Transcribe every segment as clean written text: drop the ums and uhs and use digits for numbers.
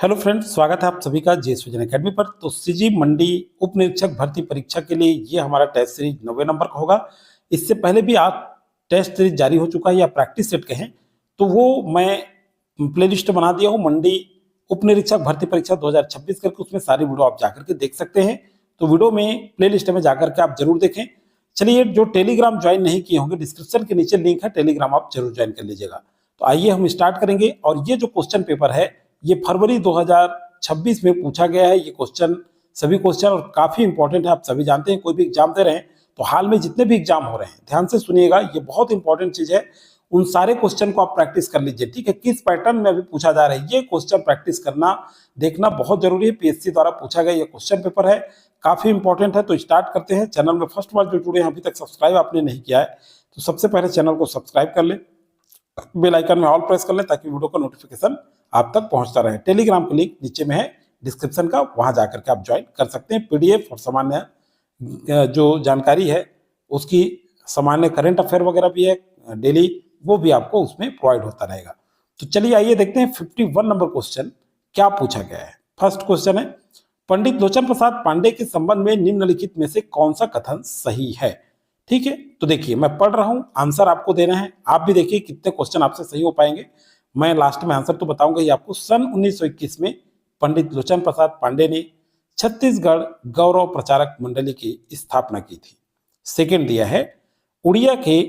Hello friends, स्वागत है आप सभी का जेएस विजन अकेडमी पर। तो सीजी मंडी उप निरीक्षक भर्ती परीक्षा के लिए ये हमारा टेस्ट सीरीज 90 नंबर का होगा। इससे पहले भी आप टेस्ट सीरीज जारी हो चुका है या प्रैक्टिस सेट के हैं, तो वो मैं प्लेलिस्ट बना दिया हूँ मंडी उप निरीक्षक भर्ती परीक्षा 2026 करके। उसमें सारी वीडियो आप जाकर के देख सकते हैं। तो वीडियो में प्लेलिस्ट में जाकर के आप जरूर देखें। चलिए, जो टेलीग्राम ज्वाइन नहीं किए होंगे, डिस्क्रिप्शन के नीचे लिंक है, टेलीग्राम आप जरूर ज्वाइन कर लीजिएगा। तो आइए हम स्टार्ट करेंगे। और ये जो क्वेश्चन पेपर है ये फरवरी 2026 में पूछा गया है। ये क्वेश्चन सभी क्वेश्चन और काफी इंपॉर्टेंट है। आप सभी जानते हैं, कोई भी एग्जाम दे रहे हैं तो हाल में जितने भी एग्जाम हो रहे हैं, ध्यान से सुनिएगा, ये बहुत इंपॉर्टेंट चीज है। उन सारे क्वेश्चन को आप प्रैक्टिस कर लीजिए, ठीक है। किस पैटर्न में अभी पूछा जा रहा है ये क्वेश्चन प्रैक्टिस करना, देखना बहुत जरूरी है। पीएससी द्वारा पूछा गया ये क्वेश्चन पेपर है, काफी इंपॉर्टेंट है। तो स्टार्ट करते हैं। चैनल में फर्स्ट बार जो जुड़े हैं, अभी तक सब्सक्राइब आपने नहीं किया है तो सबसे पहले चैनल को सब्सक्राइब कर ले, बेल आइकन में ऑल प्रेस कर ले ताकि वीडियो का नोटिफिकेशन आप तक पहुंचता रहे। टेलीग्राम का लिंक नीचे में है डिस्क्रिप्शन का, वहां जाकर के आप ज्वाइन कर सकते हैं। पीडीएफ और सामान्य जो जानकारी है उसकी, सामान्य करंट अफेयर वगैरह भी है डेली, वो भी आपको उसमें प्रोवाइड होता रहेगा। तो चलिए आइए देखते हैं 51 नंबर क्वेश्चन क्या पूछा गया है। फर्स्ट क्वेश्चन है, पंडित लोचन प्रसाद पांडे के संबंध में निम्नलिखित में से कौन सा कथन सही है। ठीक है, तो देखिए मैं पढ़ रहा हूं, आंसर आपको देना है। आप भी देखिए कितने क्वेश्चन आपसे सही हो पाएंगे। मैं लास्ट में आंसर तो बताऊंगा ही आपको। सन 1921 में पंडित लोचन प्रसाद पांडे ने छत्तीसगढ़ गौरव प्रचारक मंडली की स्थापना की थी। सेकंड दिया है, उड़िया के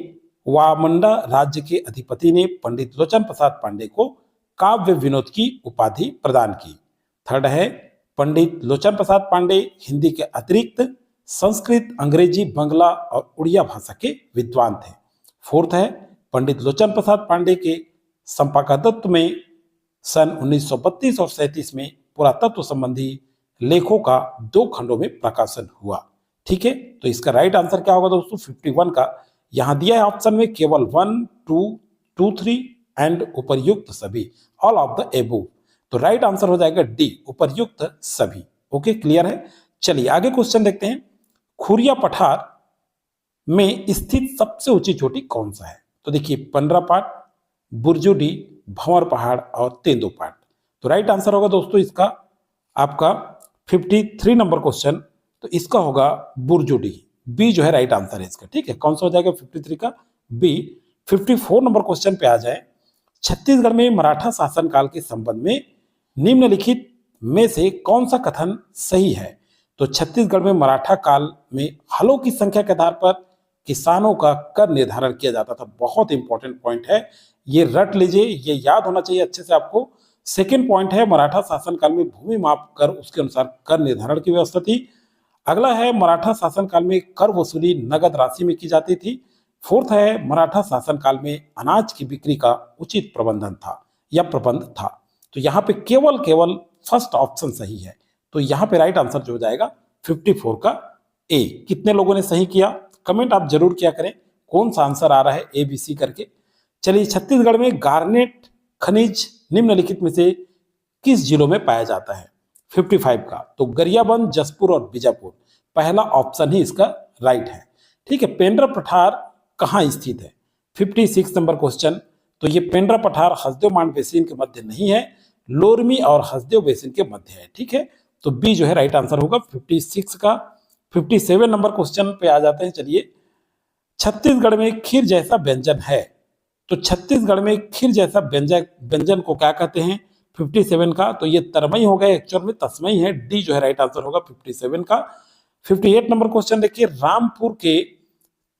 वामंडा राज्य के अधिपति ने पंडित लोचन प्रसाद पांडे को काव्य विनोद की उपाधि प्रदान की। थर्ड है, पंडित लोचन प्रसाद पांडे हिंदी के अतिरिक्त संस्कृत, अंग्रेजी, बंगला और उड़िया भाषा के विद्वान थे। फोर्थ है, पंडित लोचन प्रसाद पांडे के संपादकत्व में सन 1932 और 37 में पुरातत्व संबंधी लेखों का 2 खंडों में प्रकाशन हुआ। ठीक है, तो इसका राइट आंसर क्या होगा दोस्तों? 51 का यहां दिया है ऑप्शन में, केवल 1, 2, 3 एंड उपर्युक्त सभी, ऑल ऑफ द एबोव। तो राइट आंसर हो जाएगा डी, उपर्युक्त सभी। ओके, क्लियर है। चलिए आगे क्वेश्चन देखते हैं। खुरिया पठार में स्थित सबसे ऊंची चोटी कौन सा है? तो देखिए, पंडरापाट, बुर्जुडी, भंवर पहाड़ और तेंदुपाट। तो राइट आंसर होगा दोस्तों इसका आपका 53 नंबर क्वेश्चन, तो इसका होगा बुर्जुडी। बी जो है राइट आंसर है इसका। ठीक है, कौन सा हो जाएगा 53 का? बी। 54 नंबर क्वेश्चन पे आ जाए। छत्तीसगढ़ में मराठा शासनकाल के संबंध में निम्नलिखित में से कौन सा कथन सही है? तो छत्तीसगढ़ में मराठा काल में हलों की संख्या के आधार पर किसानों का कर निर्धारण किया जाता था। बहुत इंपॉर्टेंट पॉइंट है, ये रट लीजिए, ये याद होना चाहिए अच्छे से आपको। सेकंड पॉइंट है, मराठा शासनकाल में भूमि माप कर उसके अनुसार कर निर्धारण की व्यवस्था थी। अगला है, मराठा शासनकाल में कर वसूली नगद राशि में की जाती थी। फोर्थ है, मराठा शासनकाल में अनाज की बिक्री का उचित प्रबंधन था या प्रबंध था। तो यहाँ पे केवल फर्स्ट ऑप्शन सही है। तो यहाँ पे राइट आंसर जो हो जाएगा 54 का ए। कितने लोगों ने सही किया कमेंट आप जरूर किया करें, कौन सा आंसर आ रहा है ए बी सी करके। चलिए, छत्तीसगढ़ में गार्नेट खनिज निम्नलिखित में से किस जिलों में पाया जाता है? 55 का, तो गरियाबंद, जसपुर और बीजापुर। पहला ऑप्शन ही इसका राइट है। ठीक है, पेंड्रा पठार कहाँ स्थित है? 56 नंबर क्वेश्चन, तो ये पेंड्रा पठार हसदेव मांड बेसिन के मध्य नहीं है, लोरमी और हसदेव बेसिन के मध्य है। ठीक है, तो बी जो है राइट आंसर होगा 56 का। 57 नंबर क्वेश्चन पे आ जाते हैं। चलिए, छत्तीसगढ़ में खीर जैसा व्यंजन है, तो छत्तीसगढ़ में खीर जैसा व्यंजन को क्या कहते हैं? 57 का, तो ये तरमई हो गया, एक्चुअल में तस्मई है। डी जो है राइट आंसर होगा 57 का। 58 नंबर क्वेश्चन देखिए, रामपुर के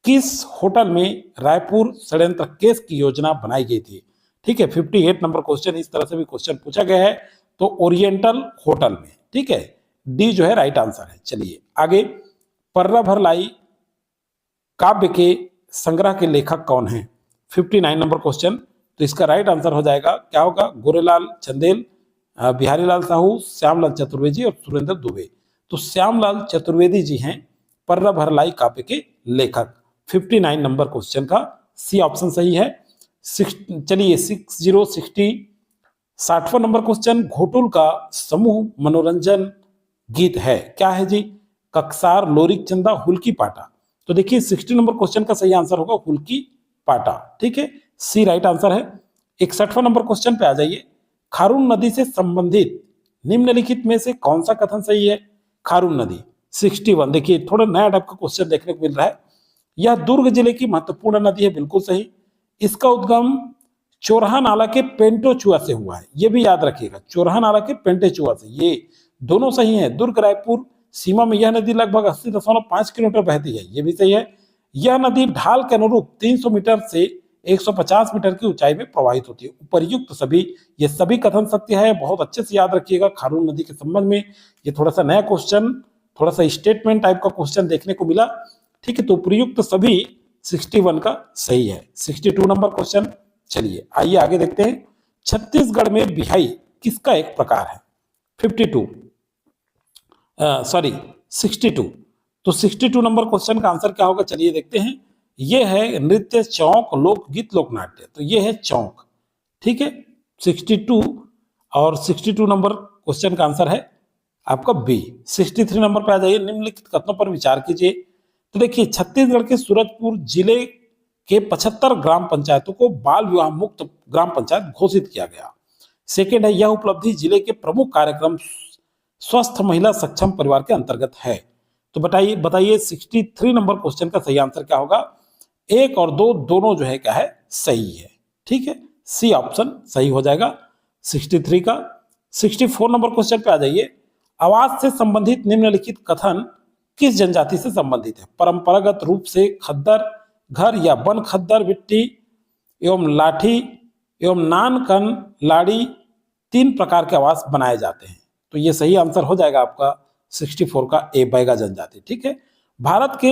किस होटल में रायपुर षड्यंत्र केस की योजना बनाई गई थी? ठीक है, 58 नंबर क्वेश्चन इस तरह से भी क्वेश्चन पूछा गया है, तो ओरिएंटल होटल में। ठीक है, डी जो है राइट आंसर है। चलिए आगे, पर्रा भरलाई काव्य के संग्रह के लेखक कौन है? 59 नंबर क्वेश्चन, तो इसका राइट आंसर हो जाएगा क्या होगा? गोरेलाल चंदेल, बिहारीलाल साहू, श्यामलाल चतुर्वेदी और सुरेंद्र दुबे। तो श्यामलाल चतुर्वेदी जी हैं पर्रा भरलाई काव्य के लेखक। 59 नंबर क्वेश्चन का सी ऑप्शन सही है। चलिए 60 नंबर क्वेश्चन, घोटुल का समूह मनोरंजन गीत है, क्या है जी? कक्सार, लोरिक चंदा, हुल्की पाटा। तो देखिए 60 नंबर क्वेश्चन का सही आंसर होगा हुल्की पाटा। ठीक है, सी राइट आंसर है। 61वां नंबर क्वेश्चन पे आ जाइए। खारून नदी से संबंधित निम्नलिखित में से कौन सा कथन सही है? खारून नदी 61। देखिए थोड़ा नया टाइप का क्वेश्चन देखने को मिल रहा है। यह दुर्ग जिले की महत्वपूर्ण नदी है, बिल्कुल सही। इसका उद्गम चोरहा नाला के पेंटोचुआ से हुआ है, ये भी याद रखिएगा, चोरहा नाला के पेंटोचुआ से, ये दोनों सही है। दुर्ग रायपुर सीमा में यह नदी लगभग 80.5 किलोमीटर बहती है, ये भी सही है। यह नदी ढाल के अनुरूप 300 मीटर से 150 मीटर की ऊंचाई में प्रवाहित होती है। उपर्युक्त ये सभी कथन सत्य है, बहुत अच्छे से याद रखिएगा खारून नदी के संबंध में। ये थोड़ा सा नया क्वेश्चन, थोड़ा सा स्टेटमेंट टाइप का क्वेश्चन देखने को मिला, ठीक है। तो उपर्युक्त सभी 61 का सही है। 62 नंबर क्वेश्चन, चलिए आइए आगे देखते हैं। छत्तीसगढ़ में बिहाई किसका एक प्रकार है? 62। तो 62 नंबर क्वेश्चन का आंसर क्या होगा, चलिए देखते हैं। ये है नृत्य, चौक, लोकगीत, लोकनाट्य, तो ये है चौक, ठीक है। 62 और 62 नंबर क्वेश्चन का आंसर है आपका बी। 63 नंबर पे आ जाइए। निम्नलिखित कथनों पर विचार कीजिए। तो देखिए छत्तीसगढ़ के सूरजपुर जिले के 75 ग्राम पंचायतों को बाल विवाह मुक्त ग्राम पंचायत घोषित किया गया। सेकेंड है, यह उपलब्धि जिले के प्रमुख कार्यक्रम स्वस्थ महिला सक्षम परिवार के अंतर्गत है। तो बताइए 63 नंबर क्वेश्चन का सही आंसर क्या होगा? 1 और 2 दोनों जो है क्या है, सही है, ठीक है। सी ऑप्शन सही हो जाएगा 63 का। 64 नंबर क्वेश्चन पे आ जाइए। आवाज से संबंधित निम्नलिखित कथन किस जनजाति से संबंधित है? परंपरागत रूप से खद्दर घर या वन खद्दर मिट्टी एवं लाठी एवं नान कन लाड़ी 3 प्रकार के आवास बनाए जाते हैं। तो ये सही आंसर हो जाएगा आपका 64 का ए, बैगा जनजाति, ठीक है। भारत के,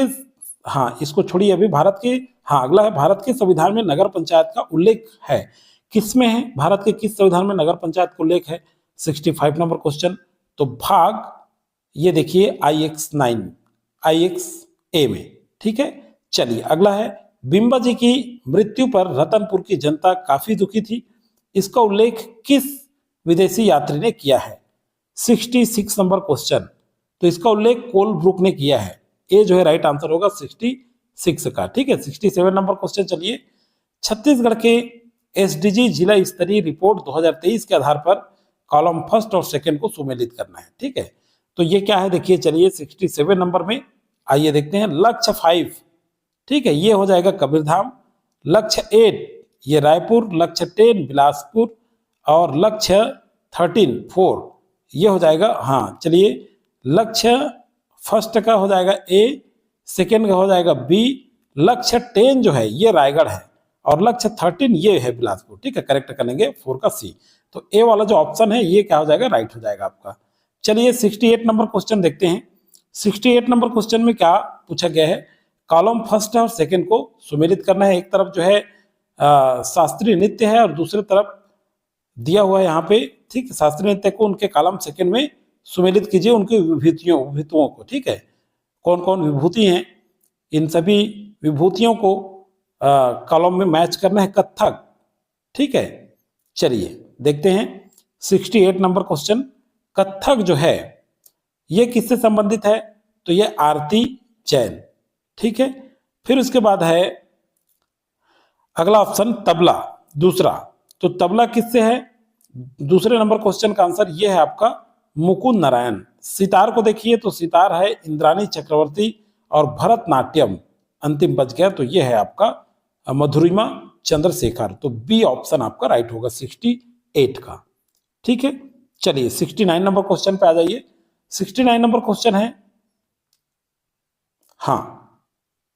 हाँ इसको छोड़िए अभी, भारत के, हाँ अगला है, भारत के संविधान में नगर पंचायत का उल्लेख है, किसमें है? भारत के किस संविधान में नगर पंचायत का उल्लेख है? 65 नंबर क्वेश्चन। तो भाग ये देखिए IX9 में, ठीक है। चलिए अगला है, बिंबा जी की मृत्यु पर रतनपुर की जनता काफी दुखी थी, इसका उल्लेख किस विदेशी यात्री ने किया है? 66 नंबर क्वेश्चन। तो इसका उल्लेख कोलब्रुक ने किया है, ये जो है राइट आंसर होगा 66 का, ठीक है। 67 नंबर क्वेश्चन, चलिए छत्तीसगढ़ के SDG जिला स्तरीय रिपोर्ट 2023 के आधार पर कॉलम फर्स्ट और सेकंड को सुमेलित करना है, ठीक है। तो ये क्या है, देखिए चलिए 67 नंबर में आइए देखते हैं। लक्ष्य 5, ठीक है, ये हो जाएगा कबीरधाम। लक्ष्य 8 ये रायपुर, लक्ष्य 10 बिलासपुर और लक्ष्य 4 ये हो जाएगा, हाँ चलिए, लक्ष्य फर्स्ट का हो जाएगा ए, सेकेंड का हो जाएगा बी, लक्ष्य 10 जो है ये रायगढ़ है और लक्ष्य 13 ये है बिलासपुर, ठीक है। करेक्ट करेंगे 4 का सी। तो ए वाला जो ऑप्शन है ये क्या हो जाएगा, राइट हो जाएगा आपका। चलिए 68 नंबर क्वेश्चन देखते हैं। 68 नंबर क्वेश्चन में क्या पूछा गया है? कॉलम फर्स्ट और सेकंड को सुमेलित करना है। एक तरफ जो है शास्त्रीय नृत्य है और दूसरी तरफ दिया हुआ है यहाँ पे, ठीक है, शास्त्रीय नृत्य को उनके कॉलम सेकंड में सुमेलित कीजिए, उनकी विभूतियों को, ठीक है, कौन कौन विभूति हैं, इन सभी विभूतियों को कॉलम में मैच करना है। कथक, ठीक है। चलिए देखते हैं 68 नंबर क्वेश्चन। कथक जो है ये किससे संबंधित है? तो ये आरती जैन, ठीक है। फिर उसके बाद है अगला ऑप्शन तबला, दूसरा। तो तबला किससे है? दूसरे नंबर क्वेश्चन का आंसर ये है आपका मुकुंद नारायण। सितार को देखिए तो सितार है इंद्राणी चक्रवर्ती और भरतनाट्यम अंतिम बच गया, तो ये है आपका मधुरिमा चंद्रशेखर। तो बी ऑप्शन आपका राइट होगा 68 का, ठीक है। चलिए 69 नंबर क्वेश्चन पे आ जाइए। 69 नंबर क्वेश्चन है, हाँ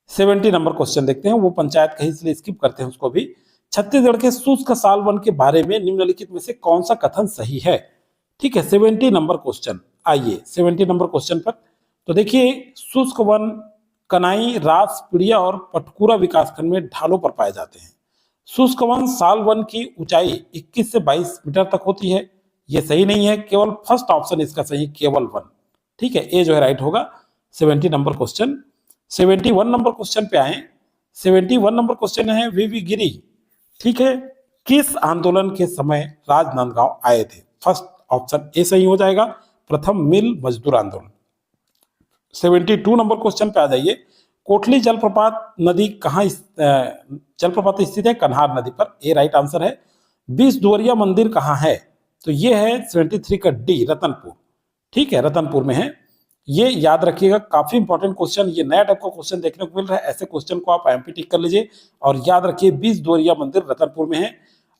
70 नंबर क्वेश्चन देखते हैं, वो पंचायत का ही इसलिए स्किप करते हैं उसको भी। छत्तीसगढ़ के शुष्क साल वन के बारे में निम्नलिखित में से कौन सा कथन सही है? ठीक है, 70 नंबर क्वेश्चन। आइए 70 नंबर क्वेश्चन पर। तो देखिए शुष्क वन कनाई, रास, पिड़िया और पटकुरा विकासखंड में ढालों पर पाए जाते हैं। शुष्क वन साल वन की ऊंचाई 21 से 22 मीटर तक होती है, ये सही नहीं है, केवल फर्स्ट ऑप्शन इसका सही, केवल 1, ठीक है, ये जो है राइट होगा 70 नंबर क्वेश्चन। 71 नंबर क्वेश्चन पे आए। 71 नंबर क्वेश्चन है वीवी गिरी, ठीक है, किस आंदोलन के समय राजनांदगांव आए थे? फर्स्ट ऑप्शन ए सही हो जाएगा, प्रथम मिल मजदूर आंदोलन। 72 नंबर क्वेश्चन पे आ जाइए। कोटली जलप्रपात नदी कहाँ जलप्रपात स्थित है? कन्हार नदी पर, ए राइट आंसर है। 20 दुवरिया मंदिर कहाँ है? तो ये है 73 का डी, रतनपुर। ठीक है, रतनपुर में है। ये याद रखिएगा, काफी इंपॉर्टेंट क्वेश्चन, ये नया टाइप का क्वेश्चन देखने को मिल रहा है। ऐसे क्वेश्चन को आप एमपी टिक कर लीजिए और याद रखिए 20 द्वारिया मंदिर रतनपुर में है।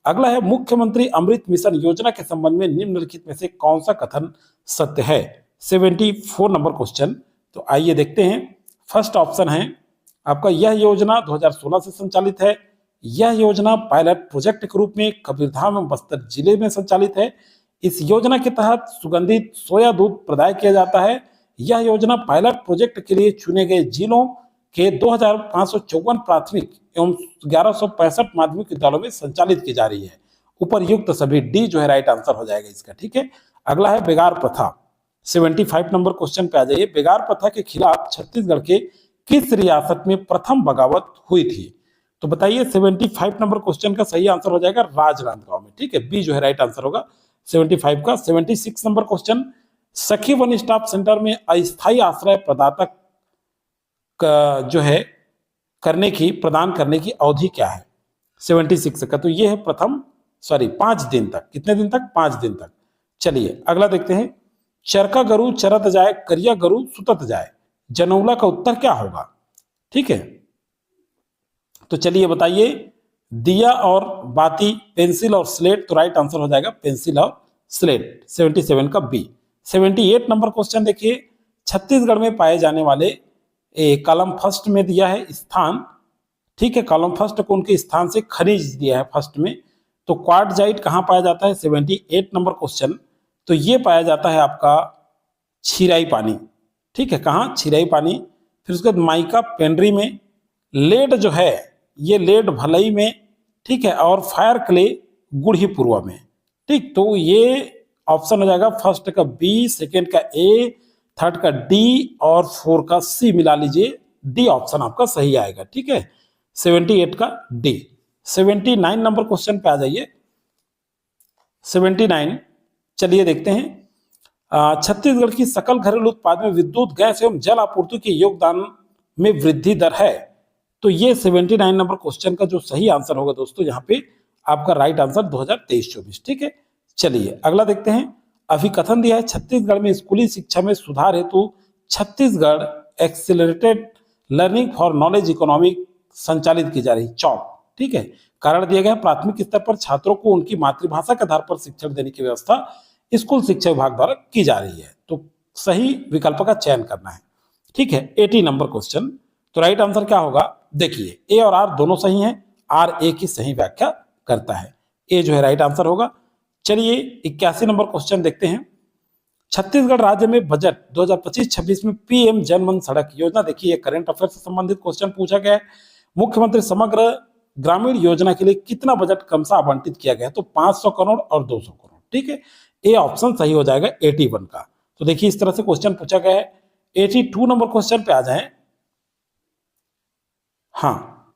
अगला है मुख्यमंत्री अमृत मिशन योजना के संबंध में निम्नलिखित में से कौन सा कथन सत्य है? 74 नंबर क्वेश्चन। तो आइए देखते हैं। फर्स्ट ऑप्शन है आपका, यह योजना 2016 से संचालित है। यह योजना पायलट प्रोजेक्ट के रूप में कबीरधाम एवं बस्तर जिले में संचालित है। इस योजना के तहत सुगंधित सोया दूध प्रदाय किया जाता है। यह योजना पायलट प्रोजेक्ट के लिए चुने गए जिलों के 2554 प्राथमिक एवं 1165 माध्यमिक विद्यालयों में संचालित की जा रही है। उपरयुक्त सभी, डी जो है राइट आंसर हो जाएगा इसका। ठीक है, अगला है बेगार प्रथा। 75 नंबर क्वेश्चन पे आ जाइए। बेगार प्रथा के खिलाफ छत्तीसगढ़ के किस रियासत में प्रथम बगावत हुई थी? तो बताइए 75 नंबर क्वेश्चन का सही आंसर हो जाएगा राजनांदगांव में। ठीक है, बी जो है राइट आंसर होगा 75 का। 76 नंबर क्वेश्चन, सखी वन स्टॉप सेंटर में अस्थायी आश्रय प्रदाता जो है प्रदान करने की अवधि क्या है? 76 का। तो ये है 5 दिन तक। कितने दिन तक? 5 दिन तक। चलिए अगला देखते हैं। चरका गरु चरत जाए, करिया गरु सुतत जाए, जनौला का उत्तर क्या होगा? ठीक है, तो चलिए बताइए। दिया और बाती, पेंसिल और स्लेट, तो राइट आंसर हो जाएगा पेंसिल और स्लेट। 77 का बी। 78 नंबर क्वेश्चन देखिए। छत्तीसगढ़ में पाए जाने वाले कॉलम फर्स्ट में दिया है स्थान। ठीक है, कॉलम फर्स्ट को उनके स्थान से खनिज दिया है फर्स्ट में। तो क्वार्टजाइट कहाँ पाया जाता है? 78 नंबर क्वेश्चन। तो ये पाया जाता है आपका छिराई पानी। ठीक है, कहाँ? छिराई पानी। फिर उसके बाद माइका पेंड्री में। लेड जो है ये लेड भलई में। ठीक है, और फायर क्ले गुड़हीपुरवा में। ठीक, तो ये ऑप्शन हो जाएगा फर्स्ट का बी, सेकेंड का ए, थर्ड का डी और 4 का सी मिला लीजिए। डी ऑप्शन आपका सही आएगा। ठीक है, 78 का डी। 79 नंबर क्वेश्चन पे आ जाइए। 79 चलिए देखते हैं। छत्तीसगढ़ की सकल घरेलू उत्पाद में विद्युत, गैस एवं जल आपूर्ति के योगदान में वृद्धि दर है। तो ये 79 नंबर क्वेश्चन का जो सही आंसर होगा दोस्तों, यहाँ पे आपका राइट आंसर 2023-24। ठीक है, चलिए अगला देखते हैं। अभिकथन दिया है छत्तीसगढ़ में स्कूली शिक्षा में सुधार हेतु Chhattisgarh accelerated learning for knowledge economy संचालित की जा रही, चॉप। ठीक है, कारण दिया गया प्राथमिक स्तर पर छात्रों को उनकी मातृभाषा के आधार पर शिक्षण देने की व्यवस्था स्कूल शिक्षा विभाग द्वारा की जा रही है। तो सही विकल्प का चयन करना है। ठीक है, 80 नंबर क्वेश्चन। तो राइट आंसर क्या होगा? देखिए ए और आर दोनों सही हैं, आर ए की सही व्याख्या करता है, ए जो है राइट आंसर होगा। चलिए 81 नंबर क्वेश्चन देखते हैं। छत्तीसगढ़ राज्य में बजट 2025-26 में पीएम जनमन सड़क योजना, देखिए ये करंट अफेयर से संबंधित क्वेश्चन पूछा गया है। मुख्यमंत्री समग्र ग्रामीण योजना के लिए कितना बजट क्रमशः आवंटित किया गया है? तो 500 करोड़ और 200 करोड़। ठीक है, ए ऑप्शन सही हो जाएगा 81 का। तो देखिए इस तरह से क्वेश्चन पूछा गया है। 82 नंबर क्वेश्चन पे आ जाए। हाँ,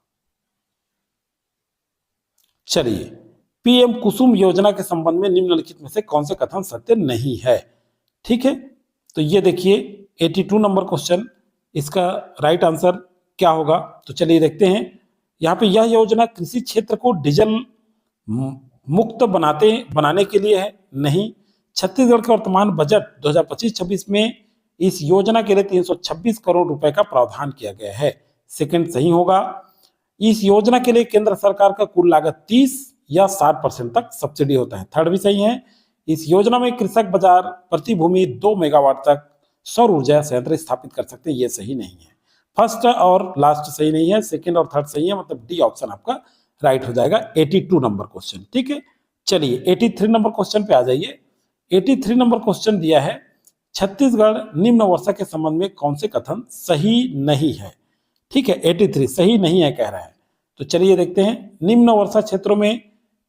चलिए पीएम कुसुम योजना के संबंध में निम्नलिखित में से कौन से कथन सत्य नहीं है? ठीक है, तो ये देखिए 82 नंबर क्वेश्चन, इसका राइट आंसर क्या होगा? तो चलिए देखते हैं। यहाँ पे यह योजना कृषि क्षेत्र को डीजल मुक्त बनाने के लिए है, नहीं। छत्तीसगढ़ के वर्तमान बजट 2025-26 में इस योजना के लिए 326 करोड़ रुपए का प्रावधान किया गया है, सेकंड सही होगा। इस योजना के लिए केंद्र सरकार का कुल लागत 30 या 60% तक सब्सिडी होता है, थर्ड भी सही है। इस योजना में कृषक बाजार प्रति भूमि 2 मेगावाट तक सौर ऊर्जा संयंत्र स्थापित कर सकते हैं, ये सही नहीं है। फर्स्ट और लास्ट सही नहीं है, सेकंड और थर्ड सही है, मतलब डी ऑप्शन आपका राइट हो जाएगा 82 नंबर क्वेश्चन। ठीक है, चलिए 83 नंबर क्वेश्चन पे आ जाइए। 83 नंबर क्वेश्चन दिया है छत्तीसगढ़ निम्न वर्षा के संबंध में कौन से कथन सही नहीं है? ठीक है, 83 सही नहीं है कह रहा है। तो चलिए देखते हैं। निम्न वर्षा क्षेत्रों में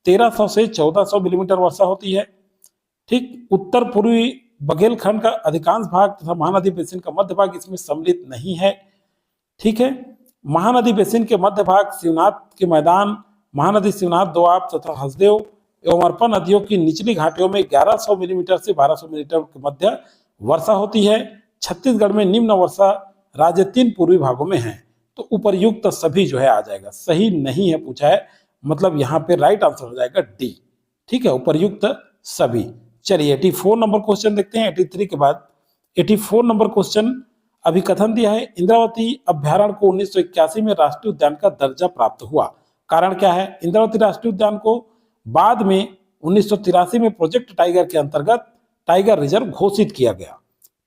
1300 से 1400 मिलीमीटर वर्षा होती है। ठीक, उत्तर पूर्वी बघेलखंड का अधिकांश भाग तथा महानदी बेसिन का मध्य भाग इसमें सम्मिलित नहीं है। ठीक है, महानदी बेसिन के मध्य भाग शिवनाथ के मैदान, महानदी शिवनाथ, दोआब तथा हसदेव एवं अरपा नदियों की निचली घाटियों में 1100 मिलीमीटर से 1200 मिलीमीटर के मध्य वर्षा होती है। छत्तीसगढ़ में निम्न वर्षा राज्य 3 पूर्वी भागों में है। तो उपरयुक्त सभी जो है आ जाएगा, सही नहीं है पूछा है, मतलब यहाँ पे राइट आंसर हो जाएगा डी। ठीक है, उपरयुक्त सभी। चलिए 84 नंबर क्वेश्चन देखते हैं 83 के बाद। 84 नंबर क्वेश्चन अभी कथन दिया है, इंद्रावती अभ्यारण्य को 1981 में राष्ट्रीय उद्यान का दर्जा प्राप्त हुआ। कारण क्या है? इंद्रावती राष्ट्रीय उद्यान को बाद में 1983 में प्रोजेक्ट टाइगर के अंतर्गत टाइगर रिजर्व घोषित किया गया।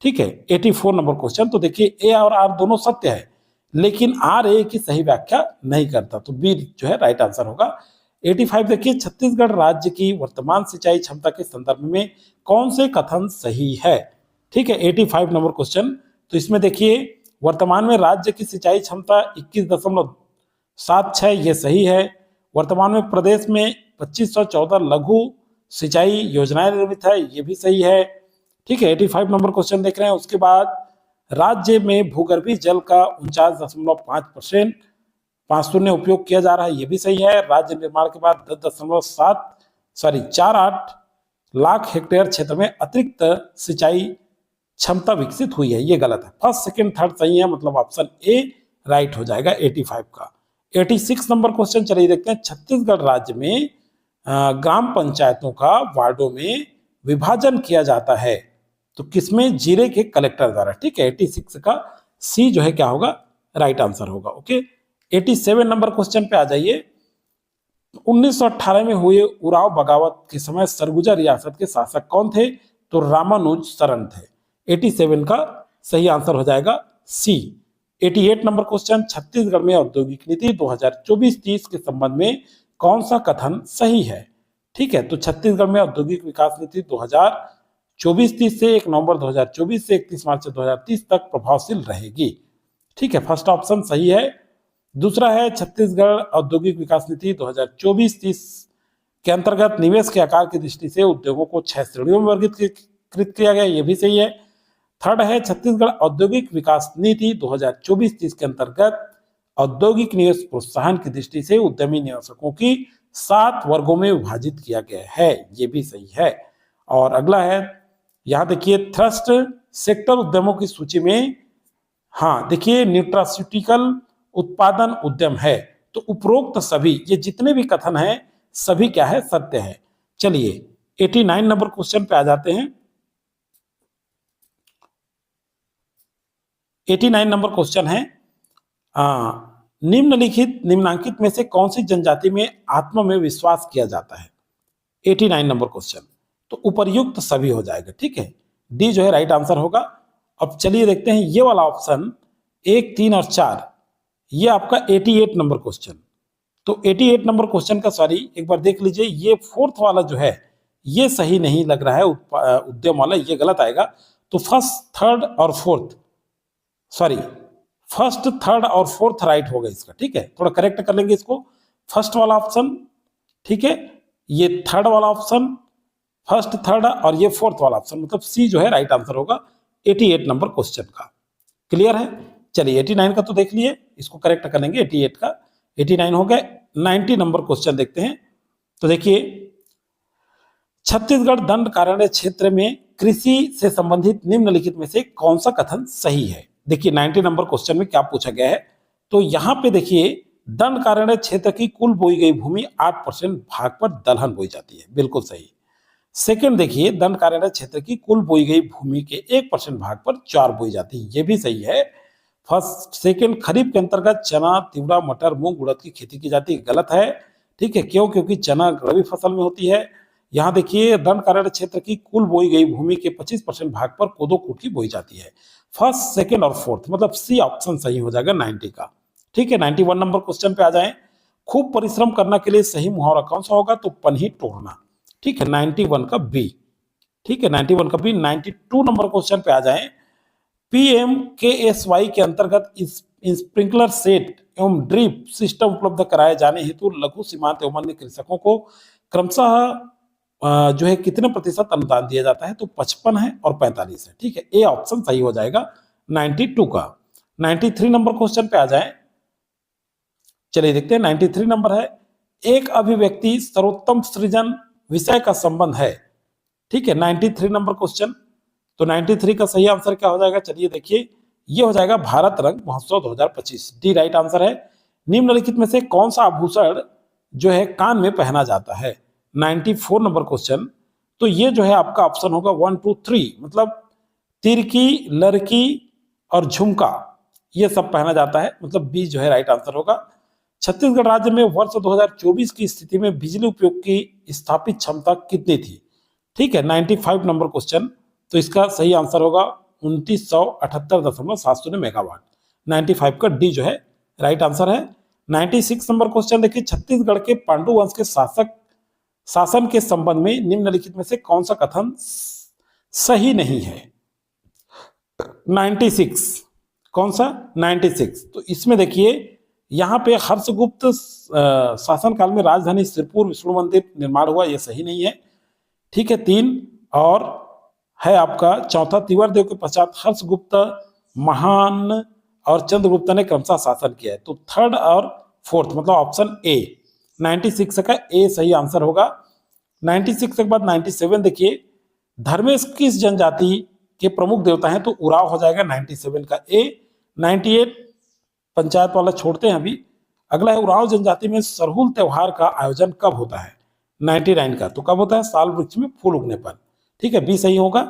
ठीक है, 84 नंबर क्वेश्चन। तो देखिए ए और आर दोनों सत्य है, लेकिन आर ए की सही व्याख्या नहीं करता, तो बी जो है राइट आंसर होगा। 85 देखिए, छत्तीसगढ़ राज्य की वर्तमान सिंचाई क्षमता के संदर्भ में कौन से कथन सही है? ठीक है, 85 नंबर क्वेश्चन। तो इसमें देखिए वर्तमान में राज्य की सिंचाई क्षमता 21.76 ये सही है। वर्तमान में प्रदेश में 2514 लघु सिंचाई योजनाएं निर्मित है, ये भी सही है। ठीक है, 85 नंबर क्वेश्चन देख रहे हैं। उसके बाद राज्य में भूगर्भीय जल का 49.5% 50 उपयोग किया जा रहा है, ये भी सही है। राज्य निर्माण के बाद 10.48 लाख हेक्टेयर क्षेत्र में अतिरिक्त सिंचाई क्षमता विकसित हुई है, ये गलत है। फर्स्ट सेकंड थर्ड सही है, मतलब ऑप्शन ए राइट हो जाएगा 85 का। 86 नंबर क्वेश्चन चलिए देखते हैं। छत्तीसगढ़ राज्य में ग्राम पंचायतों का वार्डों में विभाजन किया जाता है, तो किसमें? जिले के कलेक्टर द्वारा। ठीक है, 86 का सी जो है क्या होगा? राइट आंसर होगा। ओके, 87 नंबर क्वेश्चन पे आ जाइए। 1918 में हुए उराव बगावत के समय सरगुजा रियासत के शासक कौन थे? तो रामानुज शरण थे। 87 का सही आंसर हो जाएगा सी। 88 नंबर क्वेश्चन, छत्तीसगढ़ में औद्योगिक नीति 2024-30 के संबंध में कौन सा कथन सही है? ठीक है, तो छत्तीसगढ़ में औद्योगिक विकास नीति 2024-30 से 1 नवंबर 2024 से 31 मार्च 2030 तक प्रभावशील रहेगी। ठीक है, फर्स्ट ऑप्शन सही है। दूसरा है छत्तीसगढ़ औद्योगिक विकास नीति 2024-30 के अंतर्गत निवेश के आकार की दृष्टि से उद्योगों को 6 श्रेणियों में वर्गीकृत किया गया, ये भी सही है। थर्ड है छत्तीसगढ़ औद्योगिक विकास नीति 2024-30 के अंतर्गत औद्योगिक निवेश प्रोत्साहन की दृष्टि से उद्यमी निवेशकों की 7 वर्गों में विभाजित किया गया है, ये भी सही है। और अगला है, यहां देखिए थ्रस्ट सेक्टर उद्यमों की सूची में, हाँ देखिए न्यूट्रास्यूटिकल उत्पादन उद्यम है। तो उपरोक्त सभी ये जितने भी कथन हैं सभी क्या है? सत्य है। चलिए 89 नंबर क्वेश्चन पे आ जाते हैं। 89 नंबर क्वेश्चन है, निम्नलिखित में से कौन सी जनजाति में आत्म में विश्वास किया जाता है? 89 नंबर क्वेश्चन। तो उपर्युक्त सभी हो जाएगा। ठीक है, डी जो है राइट आंसर होगा। अब चलिए देखते हैं ये वाला ऑप्शन 1, 3 और 4, ये आपका 88 नंबर क्वेश्चन। तो 88 नंबर क्वेश्चन का सॉरी एक बार देख लीजिए, ये फोर्थ वाला जो है ये सही नहीं लग रहा है, उद्यम वाला, ये गलत आएगा। तो फर्स्ट थर्ड और फोर्थ राइट होगा इसका। ठीक है, थोड़ा करेक्ट कर लेंगे इसको। फर्स्ट वाला ऑप्शन, ठीक है, ये थर्ड वाला ऑप्शन, फर्स्ट थर्ड और ये फोर्थ वाला ऑप्शन, मतलब सी जो है राइट आंसर होगा 88 नंबर क्वेश्चन का। क्लियर है? चलिए 89 का तो देख लिए, इसको करेक्ट कर लेंगे। 88 का 89 हो गए। 90 नंबर क्वेश्चन देखते हैं। तो देखिए छत्तीसगढ़ दंडकारण्य क्षेत्र में कृषि से संबंधित निम्नलिखित में से कौन सा कथन सही है? देखिए 90 नंबर क्वेश्चन में क्या पूछा गया है, तो यहां पे देखिए दंडकारण्य क्षेत्र की कुल बोई गई भूमि 8% भाग पर दलहन बोई जाती है, बिल्कुल सही। सेकंड देखिए दंडकारण्य क्षेत्र की कुल बोई गई भूमि के 1% भाग पर ज्वार बोई जाती है, ये भी सही है। फर्स्ट सेकंड खरीफ के अंतर्गत चना, तिवड़ा, मटर, मूंग, उड़द की खेती की जाती है, गलत है। ठीक है, क्यों? क्योंकि चना रबी फसल में होती है। यहाँ देखिए दंडकारण्य क्षेत्र की कुल बोई गई भूमि के 25% भाग पर कोदो कूट की बोई जाती है। फर्स्ट सेकंड और फोर्थ, मतलब सी ऑप्शन सही हो जाएगा 90 का। ठीक है, 91 नंबर क्वेश्चन पे आ जाए। खूब परिश्रम करने के लिए सही मुहावरा कौन सा होगा? तो पनही तोड़ना। ठीक है, 91 का बी। ठीक है, 91 का बी। 92 नंबर क्वेश्चन पे आ जाए। PMKSY के अंतर्गत स्प्रिंकलर सेट एवं ड्रिप सिस्टम उपलब्ध कराए जाने हेतु लघु सीमांत एवं अन्य कृषकों को क्रमशः जो है कितने प्रतिशत अनुदान दिया जाता है? तो 55 है और 45 है। ठीक है, ए ऑप्शन सही हो जाएगा 92 का। 93 नंबर क्वेश्चन पे आ जाए। चलिए देखते हैं 93 नंबर है, एक अभिव्यक्ति सर्वोत्तम सृजन विषय का संबंध है। ठीक है, 93 नंबर क्वेश्चन। तो 93 का सही आंसर क्या हो जाएगा? चलिए देखिए, ये हो जाएगा भारत रंग महोत्सव 2025, डी राइट आंसर है। निम्नलिखित में से कौन सा आभूषण जो है कान में पहना जाता है? 94 नंबर क्वेश्चन। तो ये जो है आपका ऑप्शन होगा 1, 2, 3, मतलब तिरकी, लड़की और झुमका, ये सब पहना जाता है, मतलब बी जो है राइट आंसर होगा। छत्तीसगढ़ राज्य में वर्ष 2024 की स्थिति में बिजली उपयोग की स्थापित क्षमता कितनी थी? ठीक है, 95 नंबर क्वेश्चन, तो इसका सही आंसर होगा 2978.70 मेगावाट। 95 का डी जो है राइट आंसर है। 96 नंबर क्वेश्चन देखिए, छत्तीसगढ़ के पांडु वंश के शासन के संबंध में निम्नलिखित में से कौन सा कथन सही नहीं है? 96 कौन सा? 96, तो इसमें देखिए यहाँ पे हर्षगुप्त शासनकाल में राजधानी सिरपुर विष्णु मंदिर निर्माण हुआ, यह सही नहीं है। ठीक है, 3 और है आपका चौथा, तिवारदेव के पश्चात हर्षगुप्त महान और चंद्रगुप्त ने क्रमशः शासन किया है, तो 3rd और 4th मतलब ऑप्शन ए 96 का ए सही आंसर होगा। 96 के बाद 97 देखिए, धर्मेश किस जनजाति के प्रमुख देवता हैं? तो उराव हो जाएगा 97 का ए। 98 पंचायत वाला छोड़ते हैं अभी, अगला है उराव जनजाति में सरहुल त्योहार का आयोजन कब होता है? 99 का, तो कब होता है? साल वृक्ष में फूल उगने पर। ठीक है, बी सही होगा।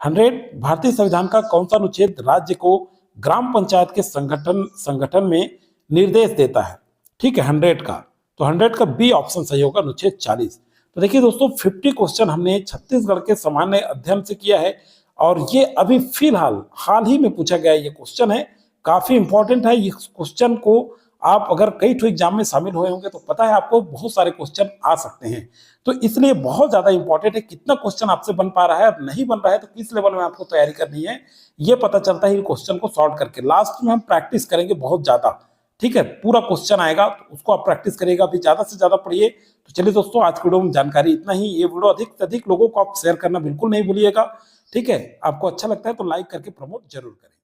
100 भारतीय संविधान का कौन सा अनुच्छेद राज्य को ग्राम पंचायत के संगठन में निर्देश देता है? ठीक है, 100 का, तो 100 का बी ऑप्शन सही होगा, अनुच्छेद 40। तो देखिए दोस्तों, 50 क्वेश्चन हमने छत्तीसगढ़ के सामान्य अध्ययन से किया है, और ये अभी फिलहाल हाल ही में पूछा गया ये क्वेश्चन है, काफी इंपॉर्टेंट है। इस क्वेश्चन को आप अगर कई ठो एग्जाम में शामिल हुए होंगे तो पता है आपको बहुत सारे क्वेश्चन आ सकते हैं, तो इसलिए बहुत ज्यादा इंपॉर्टेंट है कितना क्वेश्चन आपसे बन पा रहा है और नहीं बन रहा है, तो किस लेवल में आपको तैयारी करनी है ये पता चलता है इन क्वेश्चन को सॉल्व करके। लास्ट में हम प्रैक्टिस करेंगे बहुत ज्यादा, ठीक है, पूरा क्वेश्चन आएगा तो उसको आप प्रैक्टिस करिएगा, अभी ज्यादा से ज्यादा पढ़िए। तो चलिए दोस्तों, आज की वीडियो में जानकारी इतना ही। ये वीडियो अधिक से अधिक लोगों को आप शेयर करना बिल्कुल नहीं भूलिएगा। ठीक है, आपको अच्छा लगता है तो लाइक करके प्रमोट जरूर करें।